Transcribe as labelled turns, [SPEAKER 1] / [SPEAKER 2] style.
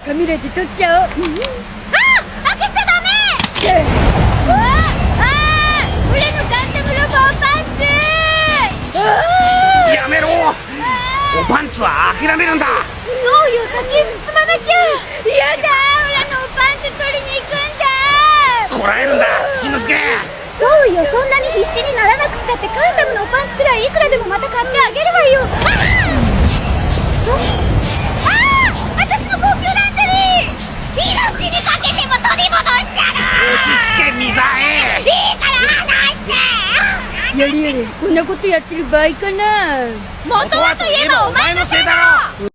[SPEAKER 1] カメラで撮っちゃおう。
[SPEAKER 2] 開けちゃダメ。俺のガンダムロボパンツ。
[SPEAKER 3] やめろ。おパンツは諦めるんだ。
[SPEAKER 2] そうよ、先へ進まなきゃ。やだ、俺のおパンツ取りに行くんだ。
[SPEAKER 3] こらえるんだ、しんのすけ。
[SPEAKER 2] そうよ、そんなに必死にならなくったってガンダムのおパンツくらいいくらでもまた買ってあげるわよ。私の高級ランジェリー。命にかけても取り戻してやる。
[SPEAKER 3] 落ち着け、ミザエ。
[SPEAKER 2] いいから離して。
[SPEAKER 1] やれやれ、こんなことやってる場合かな。
[SPEAKER 2] 元はといえばお前のせいだろ。